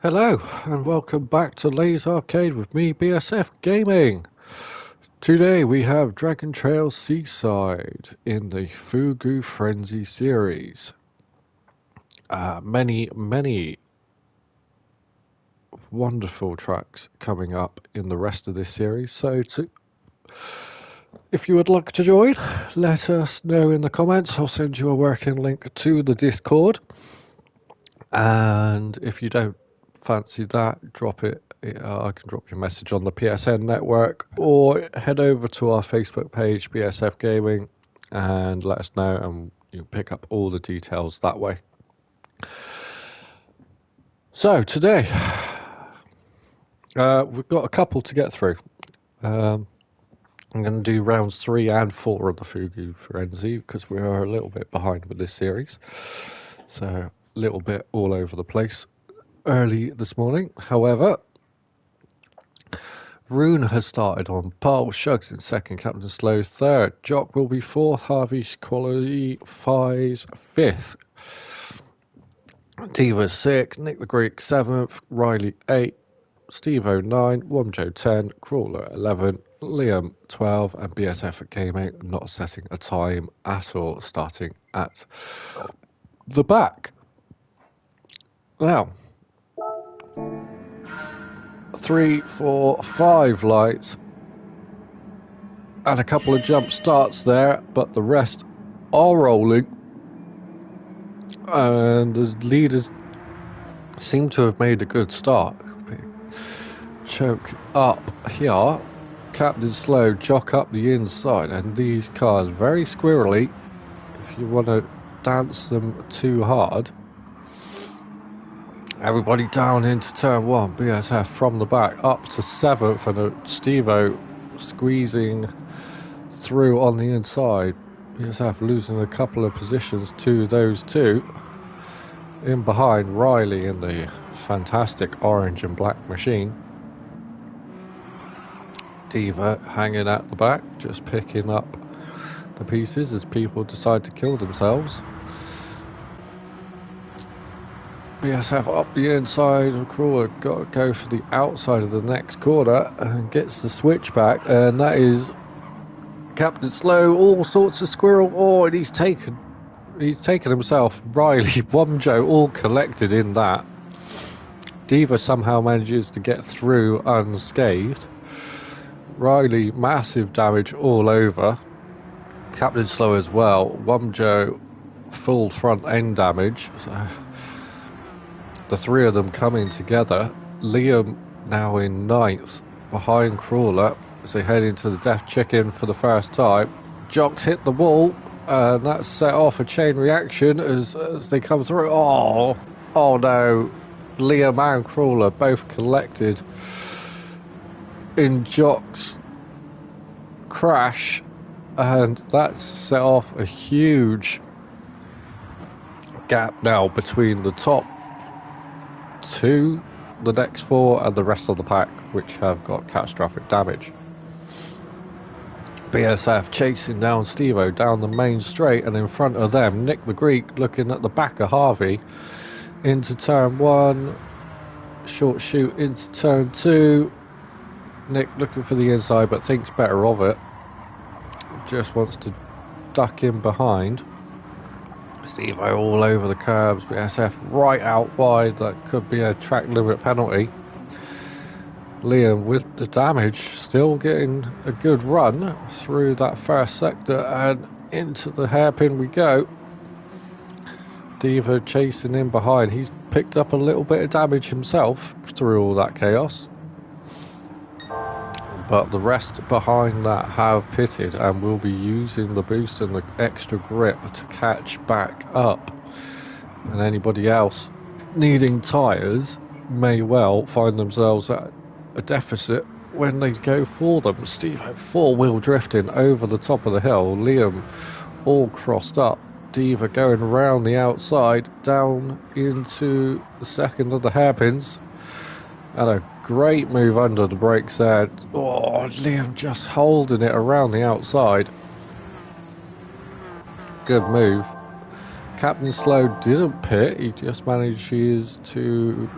Hello and welcome back to LazArcade with me, BSF Gaming. Today we have Dragon Trail Seaside in the FuguFrenzy series. Many wonderful tracks coming up in the rest of this series. If you would like to join, let us know in the comments. I'll send you a working link to the Discord. And if you don't fancy that, drop it. I can drop you a message on the PSN network or head over to our Facebook page, BSF Gaming, and let us know, and you pick up all the details that way. So today, we've got a couple to get through. I'm going to do rounds 3 and 4 of the FuguFrenzy because we are a little bit behind with this series. So a little bit all over the place early this morning. However, Rune has started on pole, Shugs in second, Captain Slow third, Jock will be fourth, Harvey qualifies fifth, Deva 6, Nick the Greek 7th, Riley 8, Steve-O 9, Womjo 10, Crawler 11, Liam 12, and BSF at Gaming not setting a time at all, starting at the back. Now, 3, 4, 5 lights and a couple of jump starts there, but the rest are rolling, and the leaders seem to have made a good start. Choke up here, Captain Slow, Jock up the inside, and these cars very squirrely. If you want to dance them too hard, everybody down into turn 1. BSF from the back up to 7th, and Steve-O squeezing through on the inside. BSF losing a couple of positions to those two. In behind, Riley in the fantastic orange and black machine. Deva hanging at the back, just picking up the pieces as people decide to kill themselves. BSF up the inside, and Crawler got to go for the outside of the next corner and gets the switch back, and that is Captain Slow, all sorts of squirrel. Oh, and he's taken himself. Riley, Womjo, all collected in that. Deva somehow manages to get through unscathed. Riley, massive damage all over. Captain Slow as well. Womjo, full front end damage. So the three of them coming together. Liam now in 9th, behind Crawler as they head into the Death Chicken for the first time. Jock's hit the wall, and that set off a chain reaction as they come through. Oh no. Liam and Crawler both collected in Jock's crash, and that's set off a huge gap now between the top 2, the next 4, and the rest of the pack, which have got catastrophic damage. BSF chasing down Steve-O down the main straight, and in front of them, Nick the Greek looking at the back of Harvey into turn 1, short shoot into turn 2. Nick looking for the inside, but thinks better of it. Just wants to duck in behind. Steve-O all over the curbs. BSF right out wide. That could be a track limit penalty. Liam with the damage, still getting a good run through that first sector, and into the hairpin we go. Deva chasing in behind. He's picked up a little bit of damage himself through all that chaos, but the rest behind that have pitted and will be using the boost and the extra grip to catch back up, and anybody else needing tyres may well find themselves at a deficit when they go for them. Steve four-wheel drifting over the top of the hill. Liam all crossed up. Deva going around the outside down into the second of the hairpins, and a great move under the brakes there. Oh, Liam just holding it around the outside. Good move. Captain Slow didn't pit, he just manages to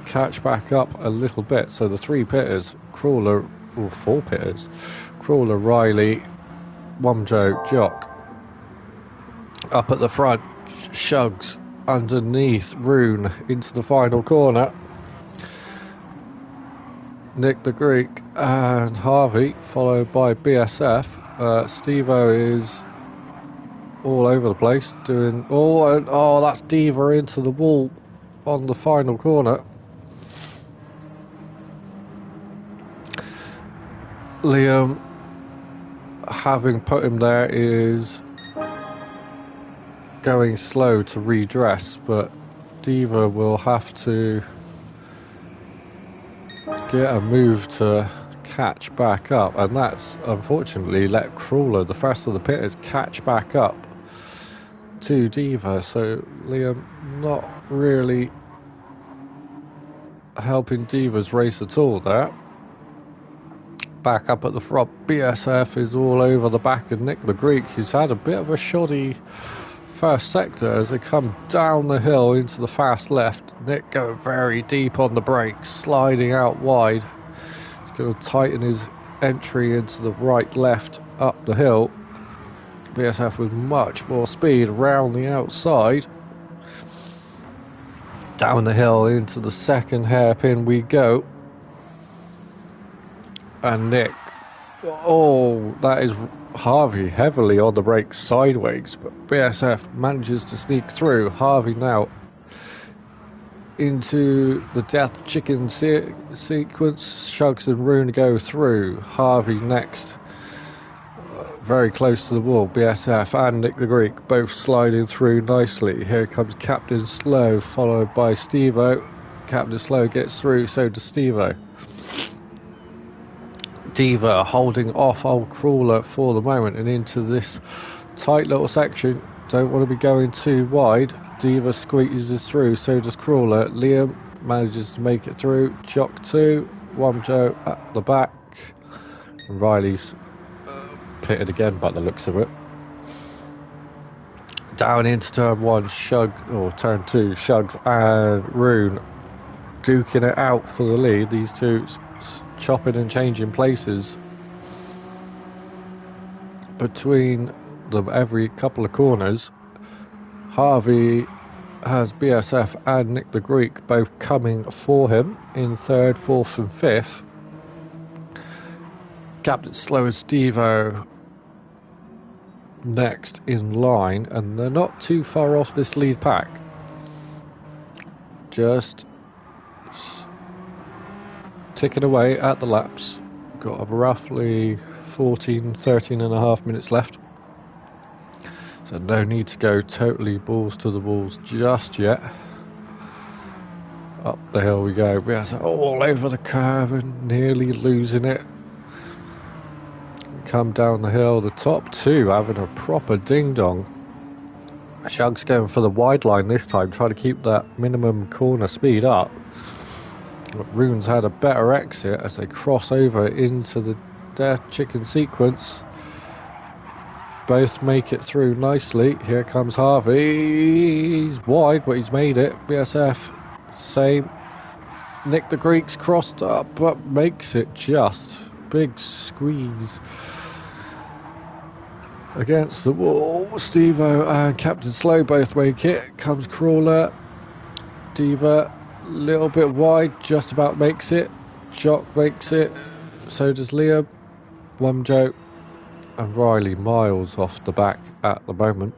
catch back up a little bit. So the three pitters, Crawler, or four pitters, Crawler, Riley, Womjo, Jock, up at the front, Shugs underneath, Rune into the final corner. Nick the Greek and Harvey, followed by BSF. Steve-O is all over the place, doing... Oh, that's Deva into the wall on the final corner. Liam, having put him there, is going slow to redress, but Deva will have to get a move to catch back up, and that's unfortunately let Crawler, the first of the pitters, catch back up to Deva. So Liam not really helping Deva's race at all there. Back up at the front, BSF is all over the back of Nick the Greek, who's had a bit of a shoddy first sector as they come down the hill into the fast left. Nick going very deep on the brakes, sliding out wide. He's going to tighten his entry into the right left up the hill. BSF with much more speed around the outside. Down the hill into the second hairpin we go. And Nick, oh, that is Harvey heavily on the brakes sideways, but BSF manages to sneak through. Harvey now into the death chicken sequence. Shugs and Rune go through. Harvey next, very close to the wall. BSF and Nick the Greek both sliding through nicely. Here comes Captain Slow, followed by Steve-O. Captain Slow gets through, so does Steve-O. Deva holding off old Crawler for the moment, and into this tight little section. Don't want to be going too wide. Deva squeezes through, so does Crawler. Liam manages to make it through. Jock 2, Womjo at the back. And Riley's pitted again by the looks of it. Down into turn 1, turn 2, Shugs and Rune duking it out for the lead. These two chopping and changing places between them every couple of corners. Harvey has BSF and Nick the Greek both coming for him in third, fourth and fifth. Captain Slow and Steve-O next in line, and they're not too far off this lead pack. Just ticking away at the laps. Got roughly 13 and a half minutes left. So no need to go totally balls to the walls just yet. Up the hill we go. We are all over the curve and nearly losing it. Come down the hill. The top two having a proper ding-dong. Shug's going for the wide line this time, trying to keep that minimum corner speed up. But Rune's had a better exit as they cross over into the death chicken sequence. Both make it through nicely. Here comes Harvey. He's wide, but he's made it. BSF, same. Nick the Greek's crossed up, but makes it just. Big squeeze against the wall. Steve-O and Captain Slow both make it. Comes Crawler. Deva, little bit wide, just about makes it. Jock makes it. So does Liam. Womjo and Riley miles off the back at the moment.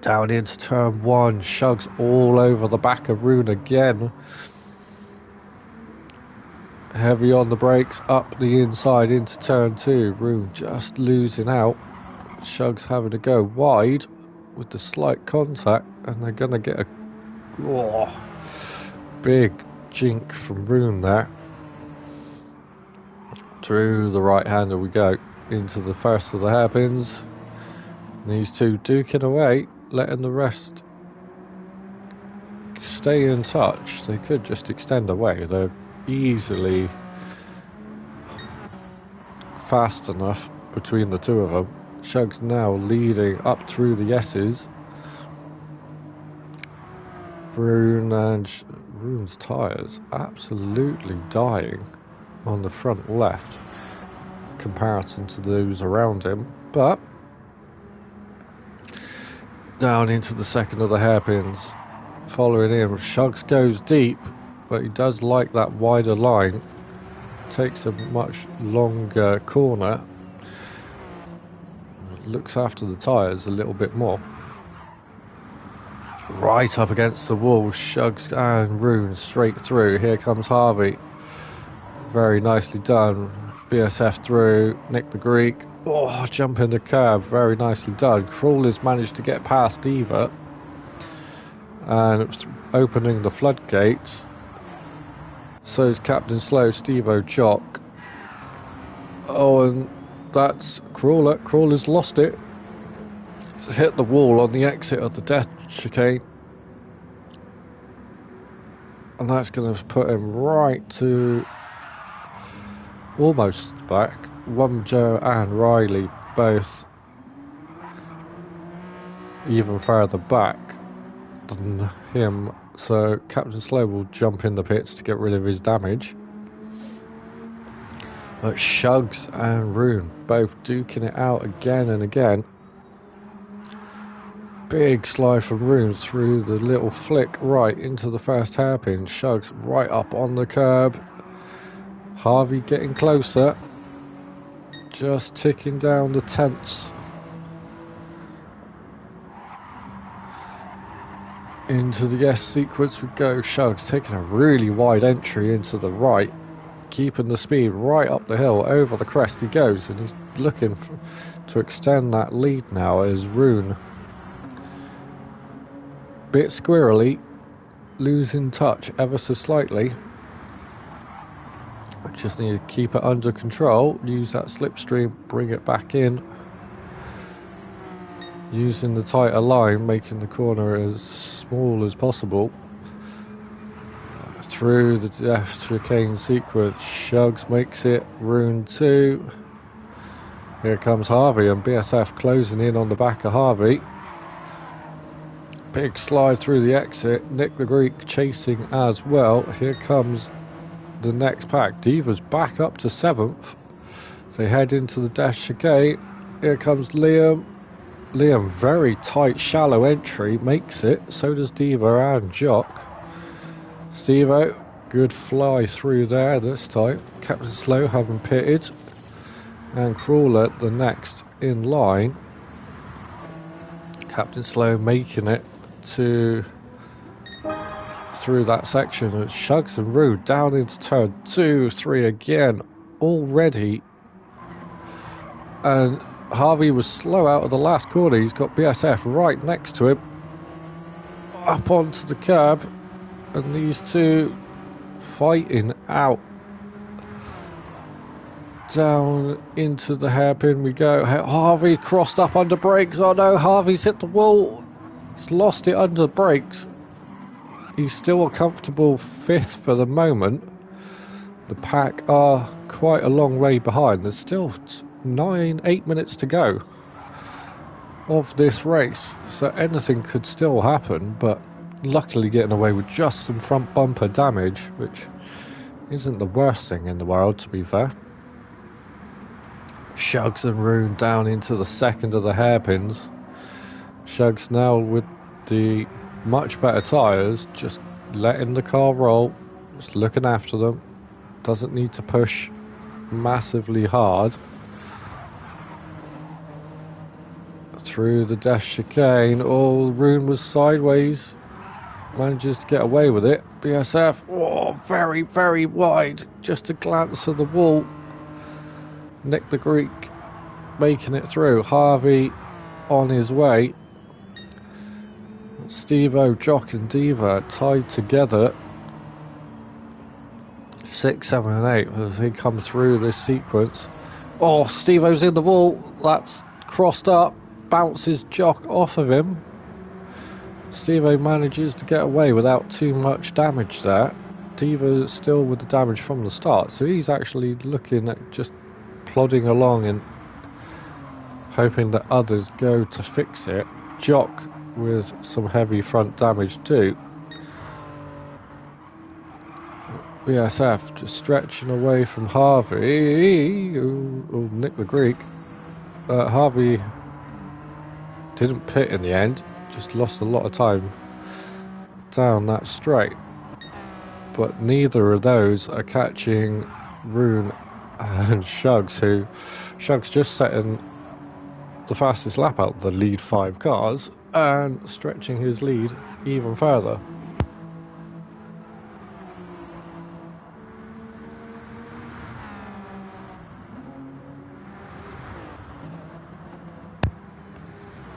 Down into turn 1. Shugs all over the back of Rune again. Heavy on the brakes, up the inside into turn 2. Rune just losing out. Shugs having to go wide with the slight contact, and they're going to get a big jink from Rune there. Through the right hander we go into the first of the hairpins. These two duking away, letting the rest stay in touch. They could just extend away. They're easily fast enough between the two of them. Shug's now leading up through the S's. Rune's tyres absolutely dying on the front left comparison to those around him, but down into the second of the hairpins, following him. Shugs goes deep, but he does like that wider line, takes a much longer corner, looks after the tyres a little bit more. Right up against the wall, Shugs and Rune straight through. Here comes Harvey, very nicely done. BSF through, Nick the Greek, oh, jump in the curb, very nicely done. Crawler's managed to get past Deva and opening the floodgates. So is Captain Slow, Steve-O, Jock. Oh, and that's Crawler. Crawler's lost it. It's hit the wall on the exit of the death chicane. And that's going to put him right to almost back. Joe and Riley both even further back than him. So Captain Slow will jump in the pits to get rid of his damage. But Shugs and Rune both duking it out again and again. Big slide from Rune through the little flick right into the first hairpin. Shugs right up on the curb. Harvey getting closer. Just ticking down the tenths. Into the S sequence we go. Shugs taking a really wide entry into the right, keeping the speed right up the hill. Over the crest he goes, and he's looking to extend that lead now as Rune, bit squirrely, losing touch ever so slightly. Just need to keep it under control, use that slipstream, bring it back in, using the tighter line, making the corner as small as possible. Through the death chicane sequence, Shugs makes it, Rune 2. Here comes Harvey, and BSF closing in on the back of Harvey. Big slide through the exit, Nick the Greek chasing as well. Here comes the next pack. Deva's back up to 7th. They head into the dash chicane. Here comes Liam. Liam, very tight, shallow entry, makes it. So does Deva and Jock. Steve-O, good fly through there this time. Captain Slow having pitted. And Crawler the next in line. Captain Slow making it to through that section. It's Shugs and Rune down into turn 2, 3 again already. And Harvey was slow out of the last corner. He's got BSF right next to him. Up onto the curb. And these two fighting out. Down into the hairpin we go. Harvey crossed up under brakes. Oh no, Harvey's hit the wall. He's lost it under brakes. He's still a comfortable 5th for the moment. The pack are quite a long way behind. There's still 8 minutes to go of this race. So anything could still happen, but luckily getting away with just some front bumper damage, which isn't the worst thing in the world, to be fair. Shugs and Rune down into the second of the hairpins. Shugs now with the much better tyres, just letting the car roll, just looking after them. Doesn't need to push massively hard. Through the dash chicane. Oh, Rune was sideways. Manages to get away with it. BSF, oh, very, very wide. Just a glance of the wall. Nick the Greek making it through. Harvey on his way. Steve-O, Jock and Deva tied together. 6, 7 and 8 as they come through this sequence. Oh, Steve-O's in the wall. That's crossed up. Bounces Jock off of him. Steve-O manages to get away without too much damage there. Deva still with the damage from the start, so he's actually looking at just plodding along and hoping that others go to fix it. Jock with some heavy front damage too. BSF just stretching away from Harvey. Oh, Nick the Greek. Harvey didn't pit in the end, just lost a lot of time down that straight. But neither of those are catching Rune and Shugs, who Shugs just setting the fastest lap out of the lead 5 cars and stretching his lead even further.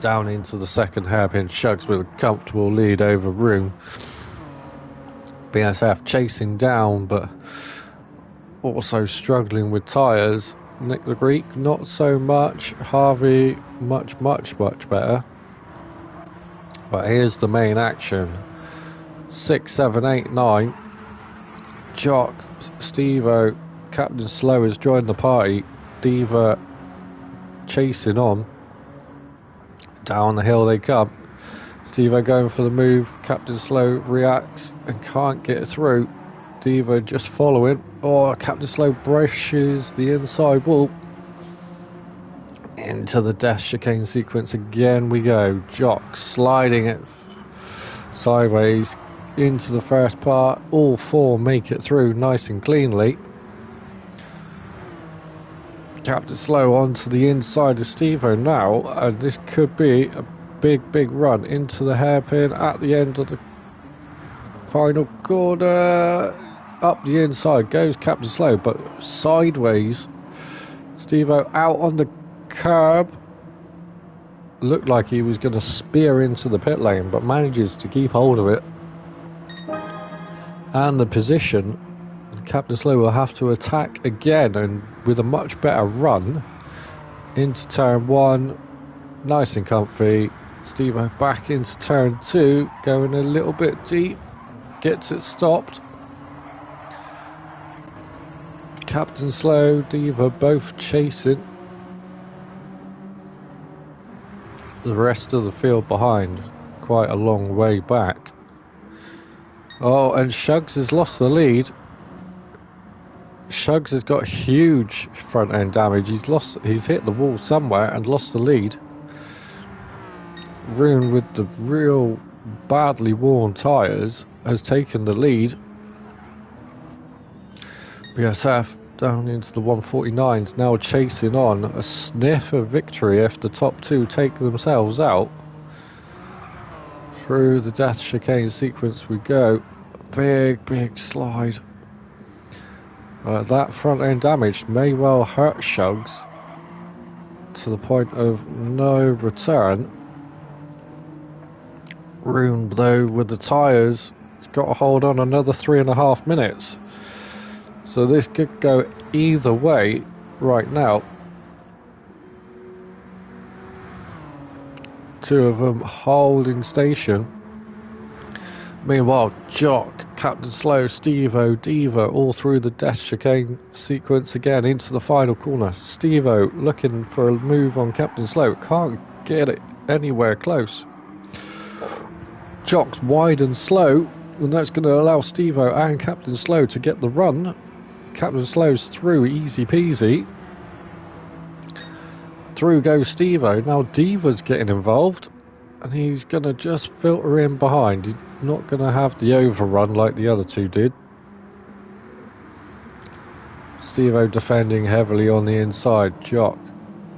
Down into the second hairpin, Shugs with a comfortable lead over Rune. BSF chasing down, but also struggling with tyres. Nick the Greek, not so much. Harvey, much better. But here's the main action. 6, 7, 8, 9. Jock, Steve-O, Captain Slow has joined the party. Deva chasing on. Down the hill they come. Steve-O going for the move. Captain Slow reacts and can't get through. Deva just following. Oh, Captain Slow brushes the inside wall. Into the death chicane sequence again we go. Jock sliding it sideways into the first part. All 4 make it through nice and cleanly. Captain Slow onto the inside of Steve-O now, and this could be a big run into the hairpin at the end of the final corner. Up the inside goes Captain Slow, but sideways. Steve-O out on the curb. Looked like he was going to spear into the pit lane, but manages to keep hold of it. And the position, Captain Slow will have to attack again, and with a much better run into turn 1. Nice and comfy. Steve-O back into turn 2, going a little bit deep. Gets it stopped. Captain Slow, Deva both chasing. The rest of the field behind, quite a long way back. Oh, and Shugs has lost the lead. Shugs has got huge front end damage. He's hit the wall somewhere and lost the lead. Rune with the real badly worn tyres has taken the lead. BSF down into the 149s, now chasing on. A sniff of victory if the top 2 take themselves out. Through the death chicane sequence we go. Big slide. That front end damage may well hurt Shugs to the point of no return. Rune though with the tyres has got to hold on another 3.5 minutes. So this could go either way right now. 2 of them holding station. Meanwhile, Jock, Captain Slow, Steve-O, Deva all through the death chicane sequence again into the final corner. Steve-O looking for a move on Captain Slow. Can't get it anywhere close. Jock's wide and slow, and that's going to allow Steve-O and Captain Slow to get the run. Captain Slow's through easy peasy. Through goes Steve-O. Now Deva's getting involved, and he's going to just filter in behind. He's not going to have the overrun like the other 2 did. Steve-O defending heavily on the inside. Jock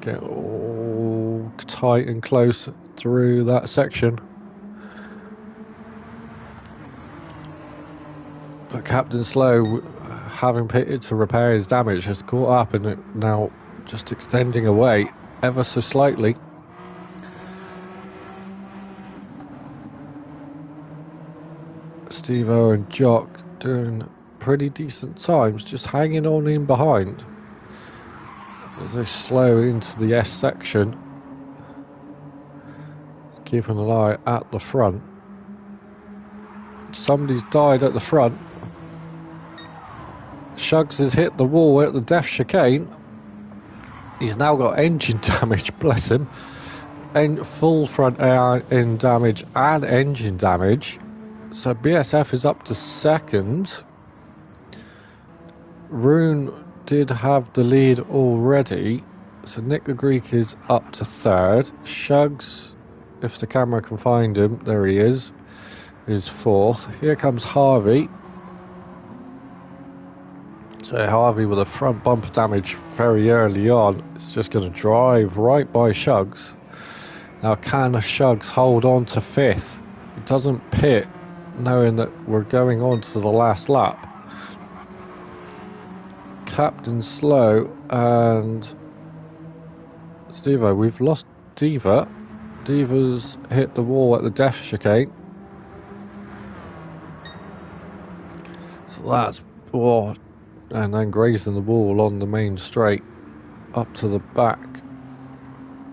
getting all tight and close through that section. But Captain Slow, having pitted to repair his damage, has caught up and now just extending away ever so slightly. Steve-O and Jock doing pretty decent times, just hanging on in behind as they slow into the S section. Keeping an eye at the front. Somebody's died at the front. Shugs has hit the wall at the death chicane. He's now got engine damage, bless him. And full front end damage and engine damage. So BSF is up to second. Rune did have the lead already, so Nick the Greek is up to third. Shugs, if the camera can find him, there he is fourth. Here comes Harvey. So Harvey with a front bumper damage very early on. It's just going to drive right by Shugs. Now can Shugs hold on to fifth? He doesn't pit, knowing that we're going on to the last lap. Captain Slow and Stevo. We've lost Deva. Deva's hit the wall at the death chicane. So that's and then grazing the wall on the main straight up to the back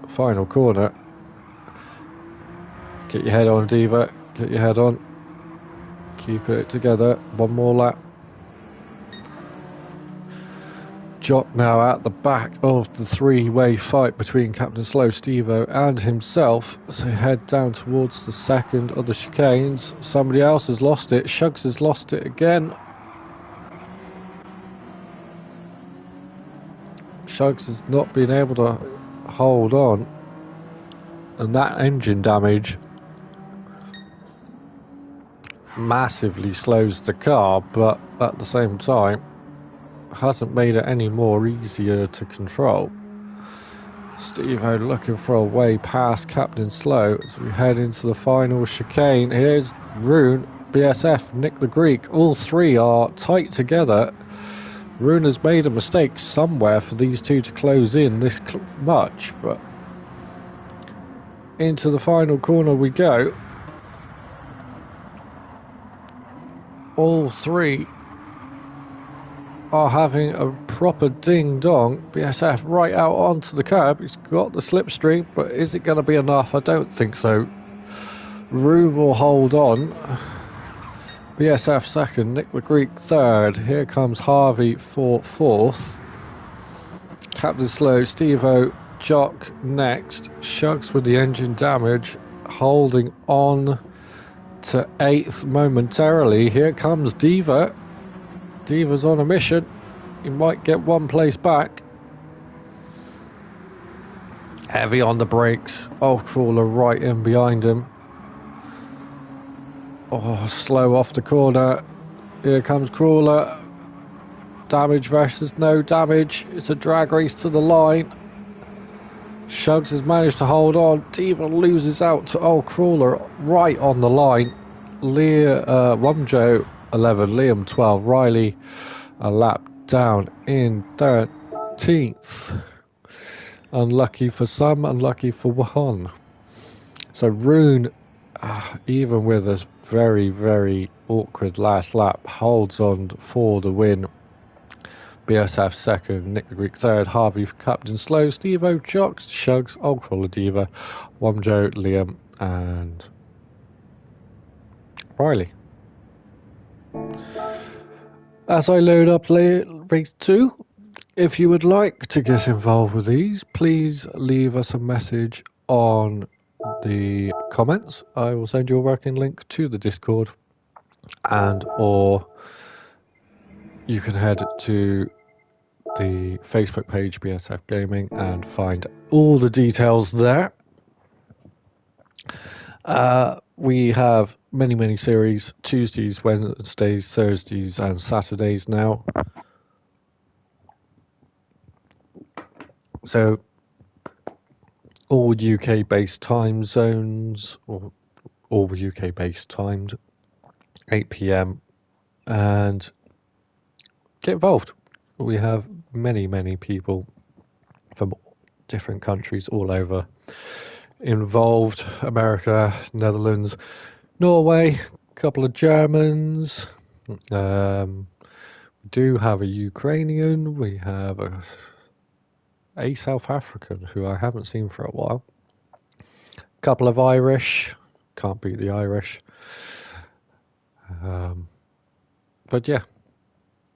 final corner. Get your head on, Deva. Get your head on. Keep it together. One more lap. Jock now at the back of the three-way fight between Captain Slow, Stevo and himself. So head down towards the second of the chicanes. Somebody else has lost it. Shugs has lost it again. Shugs has not been able to hold on, and that engine damage massively slows the car, but at the same time hasn't made it any more easier to control. Steve-O looking for a way past Captain Slow as we head into the final chicane. Here's Rune, BSF, Nick the Greek. All three are tight together. Rune has made a mistake somewhere for these two to close in this much, but into the final corner we go. All three are having a proper ding-dong. BSF right out onto the curb. He's got the slipstream, but is it going to be enough? I don't think so. Rune will hold on. BSF second, Nick the Greek third. Here comes Harvey for fourth. Captain Slow, Steve-O, Jock next. Shugs with the engine damage, holding on to eighth momentarily. Here comes Deva. Deva's on a mission. He might get one place back. Heavy on the brakes. Oh, Crawler right in behind him. Oh, Slow off the corner. Here comes Crawler. Damage versus no damage. It's a drag race to the line. Shugs has managed to hold on. Deva loses out to Crawler right on the line. Wumjo 11, Liam 12, Riley a lap down in 13th. Unlucky for some, unlucky for one. So Rune, even with a very, very awkward last lap, holds on for the win. BSF second, Nick the Greek third, Harvey for Captain Slow, Steve-O, Jocks, Shugs, Crawler, Deva, Wumjo, Liam and Riley. As I load up race 2, if you would like to get involved with these, please leave us a message on the comments. I will send you a working link to the Discord, or you can head to the Facebook page BSF Gaming and find all the details there. We have many series, Tuesdays, Wednesdays, Thursdays and Saturdays now. So all UK based time zones, or all UK based timed, 8 PM, and get involved. We have many people from different countries all over involved. America, Netherlands, Norway, a couple of Germans. We do have a Ukrainian. We have a South African who I haven't seen for a while. A couple of Irish. Can't beat the Irish. But yeah,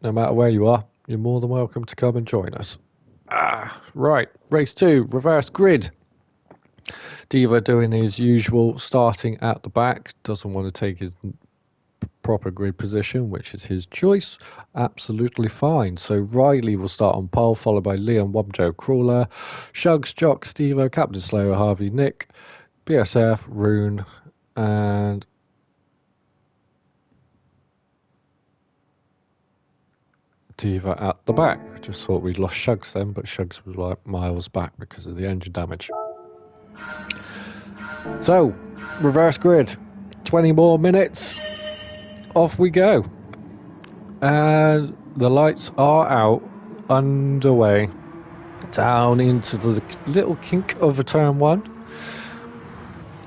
no matter where you are, you're more than welcome to come and join us. Right, race 2, reverse grid. Deva doing his usual, starting at the back. Doesn't want to take his proper grid position, which is his choice, absolutely fine. So Riley will start on pole, followed by Liam, Wobjo, Crawler, Shugs, Jock, Stevo, Captain Slow, Harvey, Nick, BSF, Rune, and Deva at the back. I just thought we'd lost Shugs then, but Shugs was like miles back because of the engine damage. So, reverse grid, 20 more minutes, off we go. And the lights are out, underway, down into the little kink of a turn 1.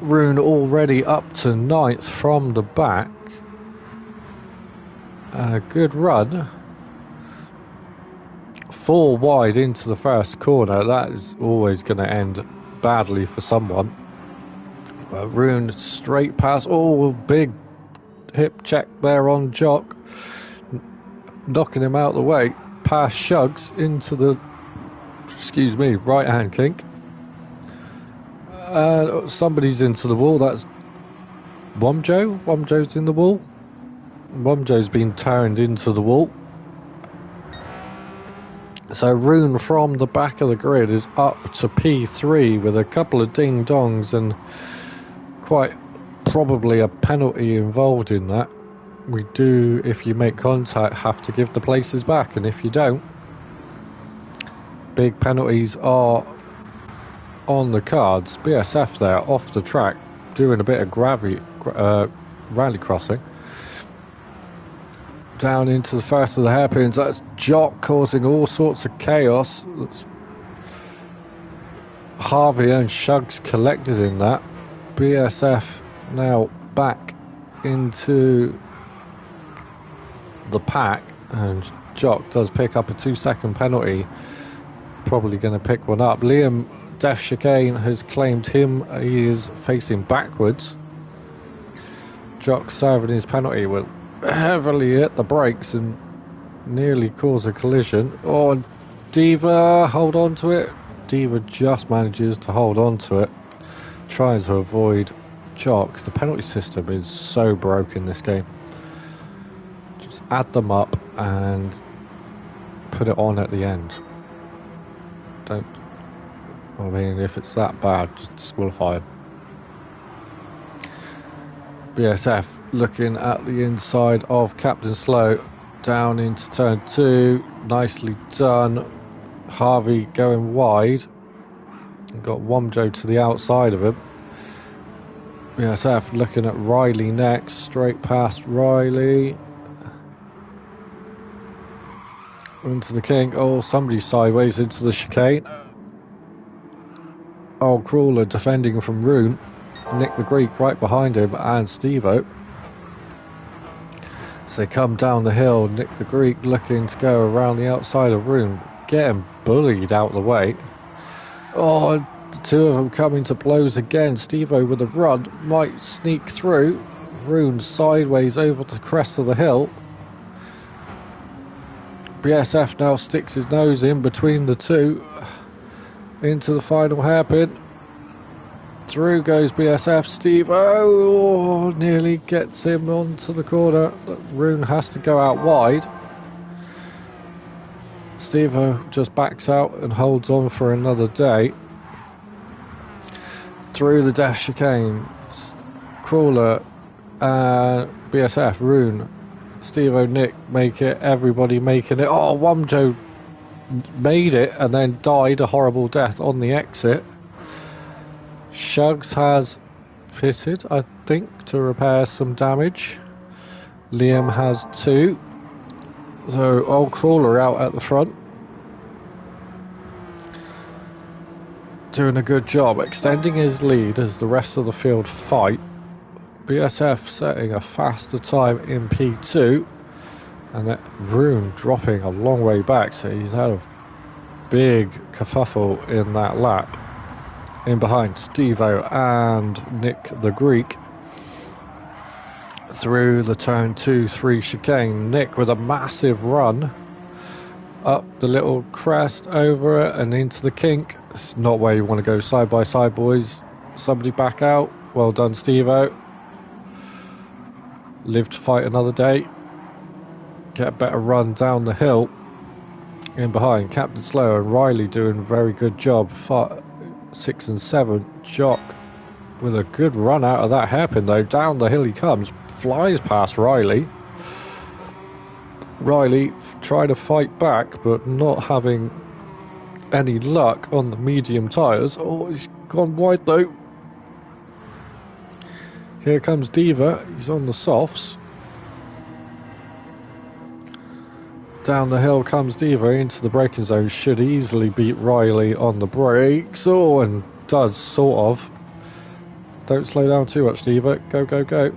Rune already up to 9th from the back. A good run. 4 wide into the first corner. That is always going to end badly for someone. Rune straight past. Oh, big hip check there on Jock, knocking him out the way. Past Shugs into the, right hand kink. Somebody's into the wall. That's Womjo. Womjo's in the wall. Womjo's been turned into the wall. So Rune from the back of the grid is up to P3 with a couple of ding-dongs and quite probably a penalty involved in that. We do, if you make contact, have to give the places back, and if you don't, big penalties are on the cards. BSF there off the track doing a bit of rally crossing down into the first of the hairpins. That's Jock causing all sorts of chaos. Harvey and Shugs collected in that. BSF now back into the pack, and Jock does pick up a 2-second penalty, probably going to pick one up. Liam, Def Chicane has claimed him. He is facing backwards. Jock serving his penalty will heavily hit the brakes and nearly cause a collision. Oh, Deva, hold on to it. Deva just manages to hold on to it, trying to avoid Jock. The penalty system is so broken this game. Just add them up and put it on at the end. I mean, if it's that bad, just disqualify it. BSF looking at the inside of Captain Slow, down into turn 2, nicely done. Harvey going wide, got Womjo to the outside of him. BSF looking at Riley next, straight past Riley into the kink. Oh, somebody sideways into the chicane. Oh, Crawler defending from Rune. Nick the Greek right behind him, and Stevo. So they come down the hill. Nick the Greek looking to go around the outside of Rune, getting bullied out the way. Oh, the two of them coming to blows again. Stevo with a run, might sneak through. Rune sideways over the crest of the hill. BSF now sticks his nose in between the two. Into the final hairpin. Through goes BSF. Steve, nearly gets him onto the corner. Rune has to go out wide. Steve just backs out and holds on for another day. Through the dash chicane. Crawler and BSF, Rune, Steve Nick make it, everybody making it. Oh, Womjo made it and then died a horrible death on the exit. Shugs has pitted, I think, to repair some damage. Liam has 2. So old Crawler out at the front, doing a good job extending his lead as the rest of the field fight. BSF setting a faster time in P2, and that Rune dropping a long way back, so he's had a big kerfuffle in that lap. In behind Stevo and Nick the Greek. Through the turn 2-3 chicane, Nick with a massive run up the little crest, over it and into the kink. It's not where you want to go side by side, boys. Somebody back out. Well done, Stevo. live to fight another day. Get a better run down the hill. In behind, Captain Slow and Riley doing a very good job. 6 and 7. Jock with a good run out of that hairpin though. Down the hill he comes. Flies past Riley. Riley trying to fight back but not having any luck on the medium tyres. Oh, he's gone wide though. Here comes Deva. He's on the softs. Down the hill comes Deva into the braking zone. Should easily beat Riley on the brakes. Oh, and does, sort of. Don't slow down too much, Deva. Go, go, go.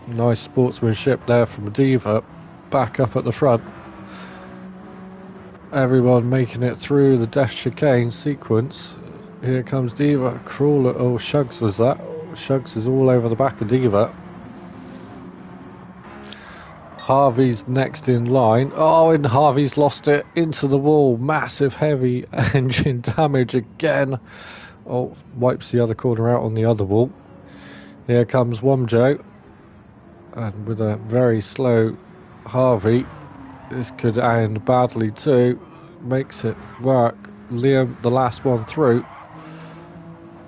Nice sportsmanship there from Deva. Back up at the front. Everyone making it through the death chicane sequence. Here comes Deva. Crawler. Oh, Shugs was that. Shugs is all over the back of Deva. Harvey's next in line. Oh, and Harvey's lost it into the wall. Massive heavy engine damage again. Oh, wipes the other corner out on the other wall. Here comes Womjo. And with a very slow Harvey, this could end badly too. Makes it work. Liam, the last one through.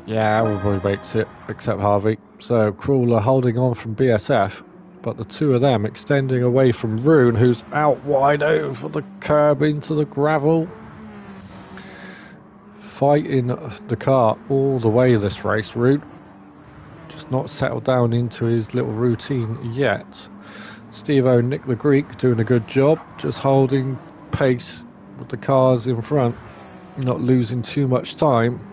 Yeah, everybody makes it, except Harvey. So, Crawler holding on from BSF, but the two of them extending away from Rune, who's out wide over the curb into the gravel. Fighting the car all the way this race, Rune. Just not settled down into his little routine yet. Steve-O, Nick the Greek, doing a good job, just holding pace with the cars in front, not losing too much time.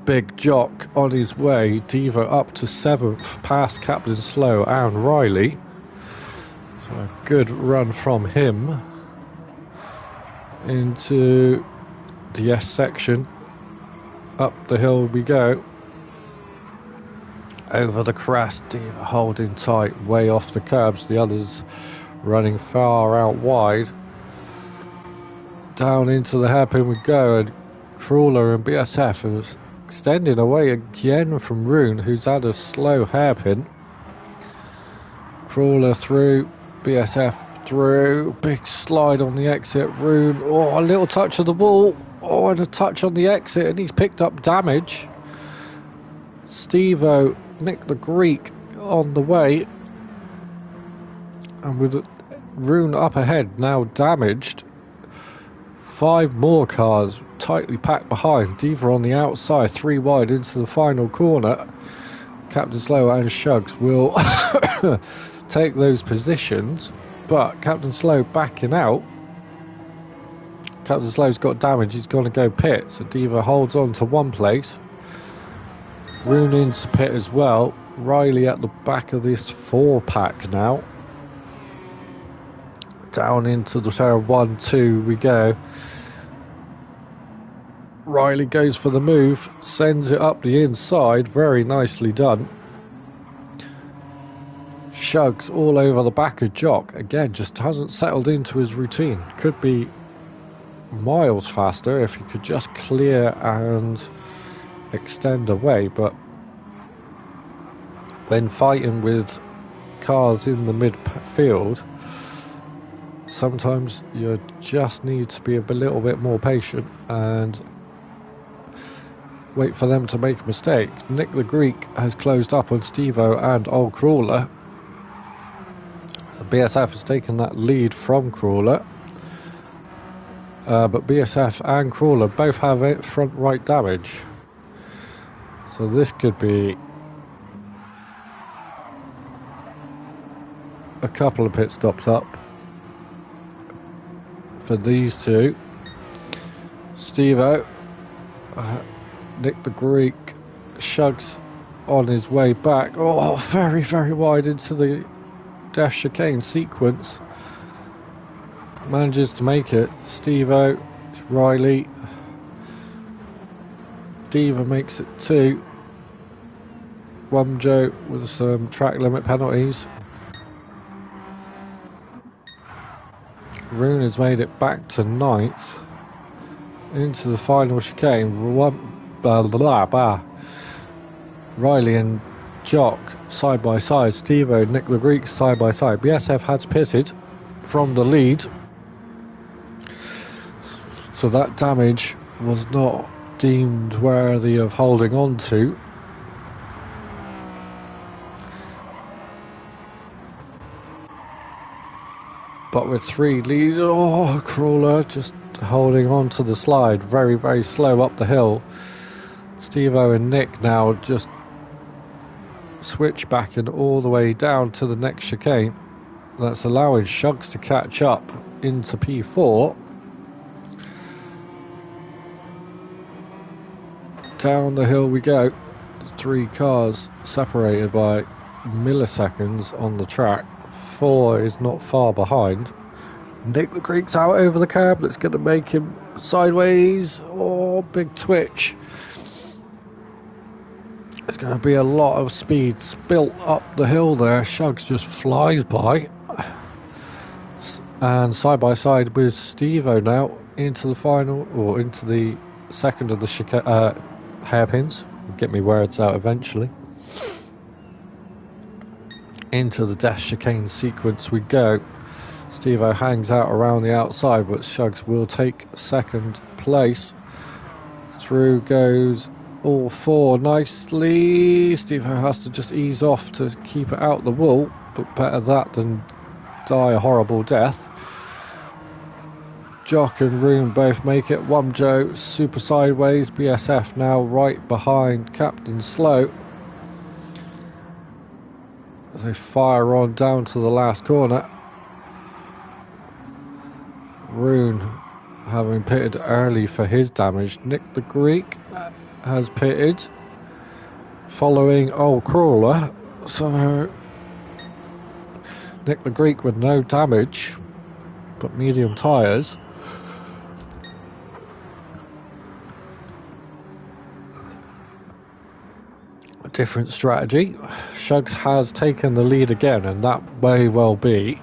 Big Jock on his way. Deva up to 7th, past Captain Slow and Riley. So a good run from him into the S section. Up the hill we go. Over the crest, Deva holding tight, way off the curbs. The others running far out wide. Down into the hairpin we go, and Crawler and BSF is extending away again from Rune, who's had a slow hairpin. Crawler through, BSF through, big slide on the exit. Rune, oh, a little touch of the wall, oh, and a touch on the exit, and he's picked up damage. Steve-O, Nick the Greek on the way, and with Rune up ahead, now damaged. 5 more cars tightly packed behind. Deva on the outside, 3 wide into the final corner. Captain Slow and Shugs will take those positions, but Captain Slow backing out. Captain Slow's got damage, he's going to go pit, so Deva holds on to one place. Rune into pit as well. Riley at the back of this 4-pack now. Down into the turn 1, 2 we go. Riley goes for the move, sends it up the inside, very nicely done. Shugs all over the back of Jock, again just hasn't settled into his routine. Could be miles faster if he could just clear and extend away, but when fighting with cars in the midfield, sometimes you just need to be a little bit more patient and wait for them to make a mistake. Nick the Greek has closed up on Steve-O and Old Crawler. The BSF has taken that lead from Crawler, but BSF and Crawler both have front right damage, so this could be a couple of pit stops up for these two. Steve-O, Nick the Greek, Shugs on his way back. Oh, very, very wide into the death chicane sequence. Manages to make it. Steve-O, Riley. Deva makes it 2. Womjo with some track limit penalties. Rune has made it back to 9th. into the final chicane. Riley and Jock side by side. Steve-O, Nick the Greek side by side. BSF has pitted from the lead, so that damage was not deemed worthy of holding on to. But with 3 leads, Crawler just holding on to the slide, very, very slow up the hill. Steve-O and Nick now just switch back and all the way down to the next chicane. That's allowing Shugs to catch up into P4. Down the hill we go. 3 cars separated by milliseconds on the track. 4 is not far behind. Nick the Greek's out over the curb. That's going to make him sideways. Oh, big twitch. There's going to be a lot of speed spilt up the hill there. Shugs just flies by. And side by side with Steve-O now into the final, or into the second of the hairpins. Get me words out eventually. Into the dash chicane sequence we go. Steve-O hangs out around the outside, but Shugs will take second place. Through goes all 4 nicely. Steve-O has to just ease off to keep it out the wall, but better that than die a horrible death. Jock and Room both make it. Wumjo super sideways. BSF now right behind Captain Slow. As they fire on down to the last corner. Rune having pitted early for his damage. Nick the Greek has pitted following Old Crawler. So Nick the Greek with no damage but medium tyres. A different strategy. Shugs has taken the lead again, and that may well be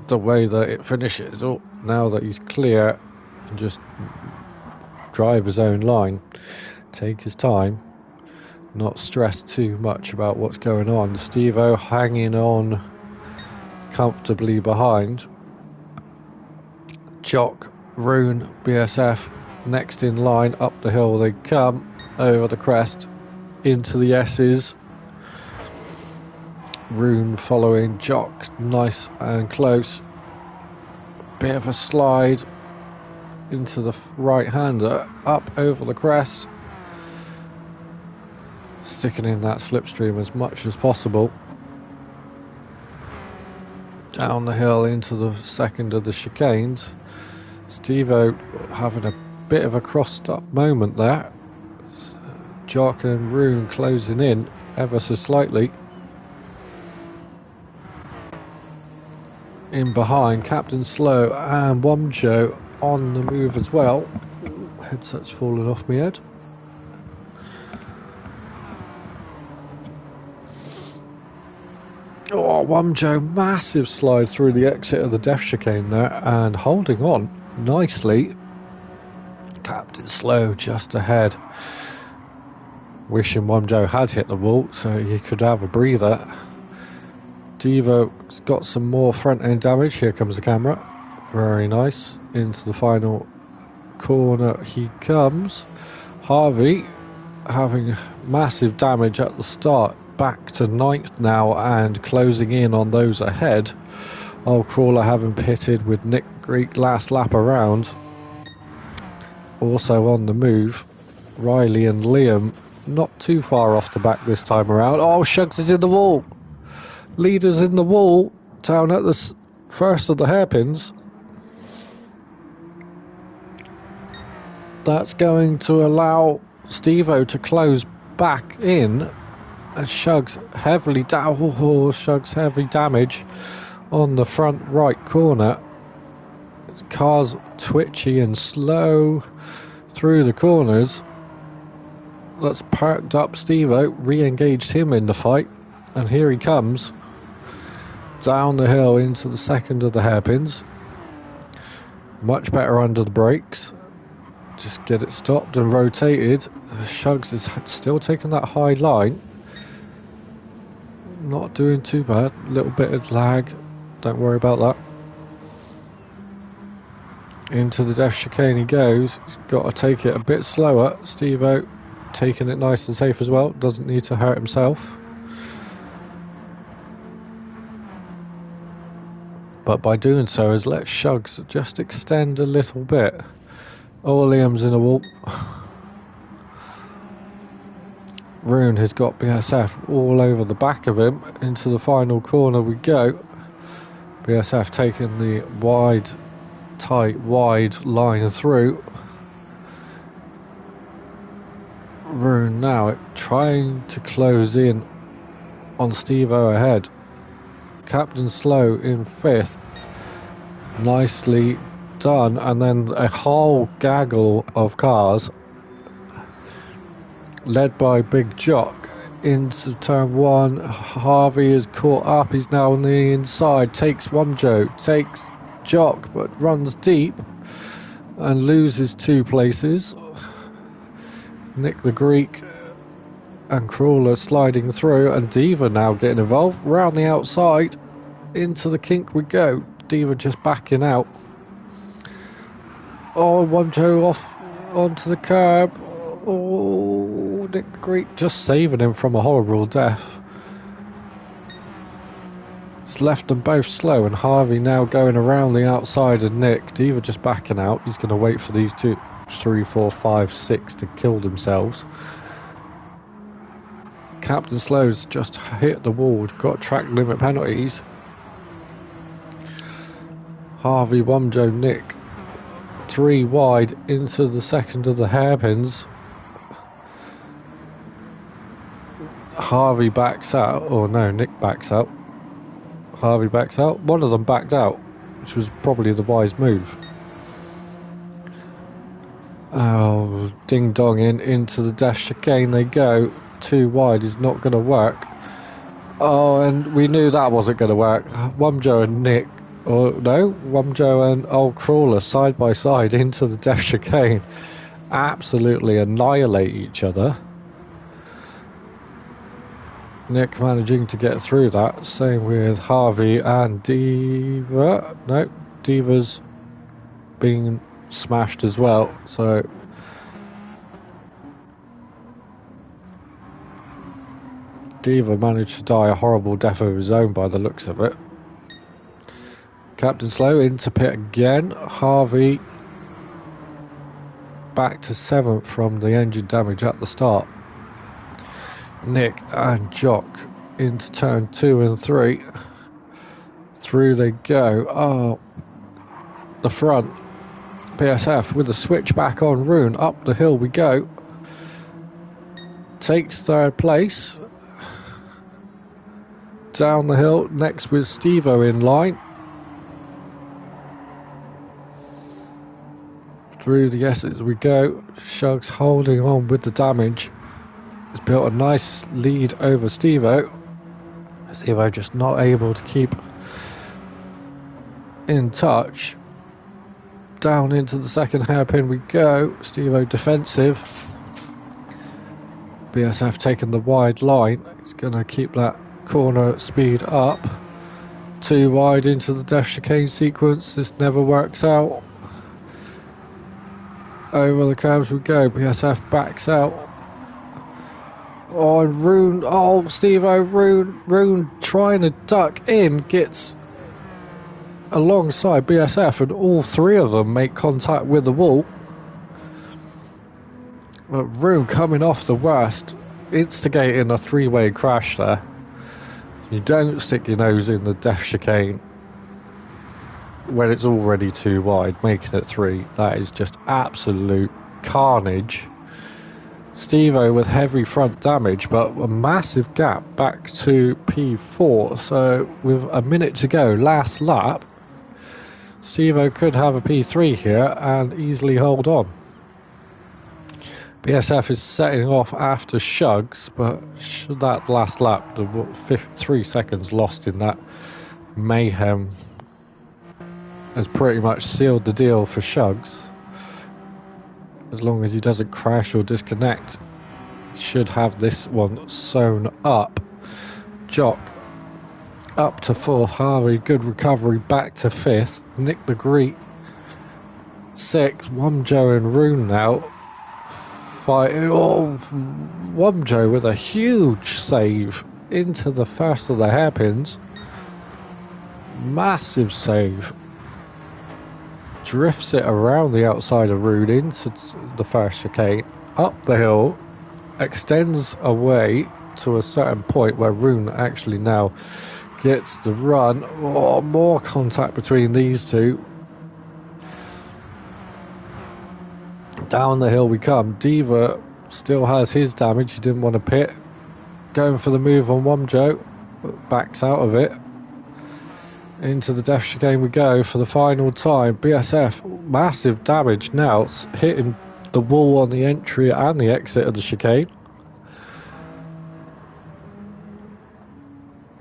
the way that it finishes. Oh, now that he's clear, and just drive his own line, take his time, not stress too much about what's going on. Steve-O hanging on comfortably behind. Jock, Rune, BSF next in line. Up the hill they come, over the crest into the S's. Rune following Jock, nice and close. Bit of a slide into the right-hander, up over the crest, sticking in that slipstream as much as possible. Down the hill into the second of the chicanes. Steve-O having a bit of a crossed-up moment there. Jock and Rune closing in ever so slightly. In behind, Captain Slow and Wumjo on the move as well. Headset's fallen off my head. Oh, Wumjo, massive slide through the exit of the death chicane there and holding on nicely. Captain Slow just ahead. Wishing Wumjo had hit the wall so he could have a breather. Devo's got some more front end damage. Here comes the camera. Very nice. Into the final corner he comes. Harvey having massive damage at the start. Back to 9th now and closing in on those ahead. Old Crawler having pitted with Nick Greek last lap around. Also on the move. Riley and Liam not too far off the back this time around. Oh, Shugs is in the wall. Leaders in the wall down at the first of the hairpins. That's going to allow Steve-O to close back in, and Shugs heavily Shugs heavy damage on the front right corner. His car's twitchy and slow through the corners. That's parked up Steve-O, re-engaged him in the fight, and here he comes down the hill into the second of the hairpins. Much better under the brakes. Just get it stopped and rotated. Shugs is still taking that high line. Not doing too bad. A little bit of lag. Don't worry about that. Into the Def chicane he goes. He's got to take it a bit slower. Steve-O taking it nice and safe as well. Doesn't need to hurt himself. But by doing so has let Shugs just extend a little bit. Oh, Liam's in a wall. Rune has got BSF all over the back of him. Into the final corner we go. BSF taking the wide, tight, wide line through. Rune now trying to close in on Steve-O ahead. Captain Slow in 5th. Nicely done. And then a whole gaggle of cars led by Big Jock into turn 1. Harvey is caught up. He's now on the inside. Takes Wamjo. Takes Jock, but runs deep and loses 2 places. Nick the Greek and Crawler sliding through, and Deva now getting involved. Round the outside, into the kink we go. Deva just backing out. Oh, Wamjo off onto the curb. Oh, Nick the Greek just saving him from a horrible death. It's left them both slow, and Harvey now going around the outside of Nick. Deva just backing out. He's going to wait for these 2, 3, 4, 5, 6 to kill themselves. Captain Slow's just hit the wall. Got track limit penalties. Harvey, Wamjo, Nick 3 wide into the second of the hairpins. Harvey backs out. Oh no, Nick backs out. Harvey backs out. One of them backed out, which was probably the wise move. Oh, ding dong into the dash chicane they go. 2 wide is not going to work. Oh, and we knew that wasn't going to work. Wamjo and Nick, or no, Wamjo and old Crawler side by side into the dash chicane. Absolutely annihilate each other. Nick managing to get through that. Same with Harvey and Deva. No, Deva's being smashed as well. So Deva managed to die a horrible death of his own by the looks of it. Captain Slow into pit again. Harvey back to 7th from the engine damage at the start. Nick and Jock into turn 2 and 3. Through they go. Oh, the front. BSF with a switch back on Rune. Up the hill we go. Takes 3rd place. Down the hill. Next with Steve-O in line. Through the S's we go. Shugs holding on with the damage. Has built a nice lead over Steve-O. Steve-O just not able to keep in touch. Down into the second hairpin we go. Steve-O defensive. BSF taking the wide line. He's going to keep that corner speed up. 2 wide into the dash chicane sequence. This never works out. Over the curbs we go. BSF backs out. Oh, and Rune. Oh, Steve-O, Rune trying to duck in. Gets alongside BSF, and all 3 of them make contact with the wall. But Rune coming off the worst, instigating a 3-way crash there. You don't stick your nose in the dash chicane when it's already 2 wide, making it 3. That is just absolute carnage. Steve-O with heavy front damage, but a massive gap back to P4. So with a minute to go, last lap, Steve-O could have a P3 here and easily hold on. BSF is setting off after Shugs, but that last lap, the 3 seconds lost in that mayhem has pretty much sealed the deal for Shugs. As long as he doesn't crash or disconnect, he should have this one sewn up. Jock up to 4th, Harvey, good recovery, back to 5th. Nick the Greek 6th, Wumjo and Rune now fighting. Oh, Wumjo with a huge save into the first of the hairpins. Massive save. Drifts it around the outside of Rune into the first chicane, up the hill, extends away to a certain point where Rune actually now gets the run. Oh, more contact between these two. Down the hill we come. Deva still has his damage. He didn't want to pit. Going for the move on Wumjo, but backs out of it. Into the death chicane we go for the final time. BSF, massive damage now. It's hitting the wall on the entry and the exit of the chicane.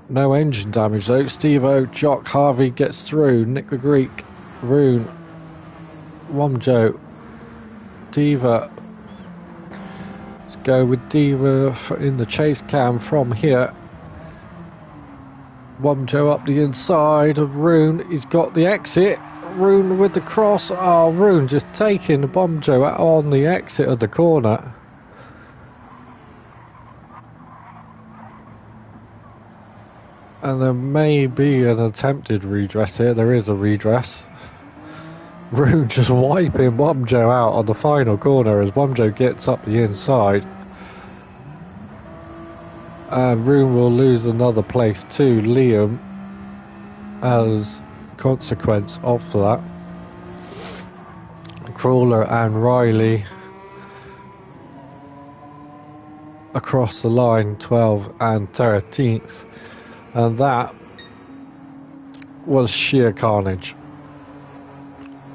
No engine damage though. Steve-O, Jock, Harvey gets through. Nick the Greek, Rune, Wumjo, Deva. Let's go with Deva in the chase cam from here. Wumjo up the inside of Rune. He's got the exit. Rune with the cross. Oh, Rune just taking Wumjo on the exit of the corner. And there may be an attempted redress here. There is a redress. Rune just wiping Wumjo out on the final corner as Wumjo gets up the inside. And Rune will lose another place to Liam as consequence of that. Crawler and Riley across the line, 12th and 13th. And that was sheer carnage.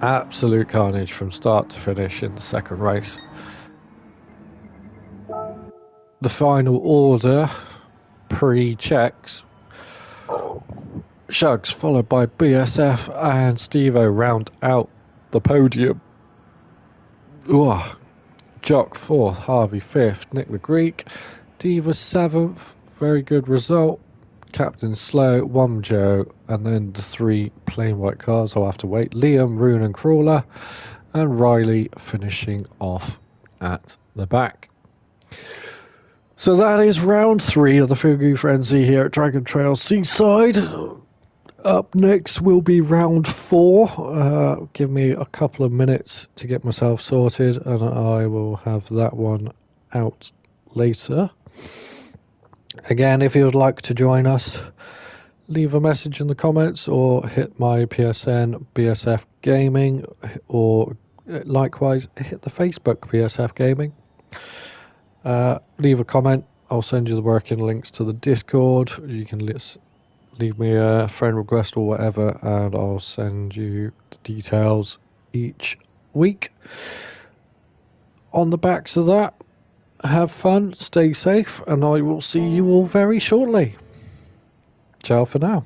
Absolute carnage from start to finish in the second race. The final order, pre-checks. Shugs followed by BSF and Steve-O round out the podium. Ooh. Jock 4th, Harvey 5th, Nick the Greek, Deva 7th, very good result. Captain Slow, Wumjo, and then the 3 plain white cars. I'll have to wait. Liam, Rune and Crawler, and Riley finishing off at the back. So that is round 3 of the FuguFrenzy here at Dragon Trail Seaside. Up next will be round 4. Give me a couple of minutes to get myself sorted, and I will have that one out later. Again, if you would like to join us, leave a message in the comments or hit my PSN BSF Gaming, or likewise hit the Facebook BSF Gaming. Leave a comment. I'll send you the working links to the Discord. You can leave me a friend request or whatever, and I'll send you the details each week. On the backs of that, have fun, stay safe, and I will see you all very shortly. Ciao for now.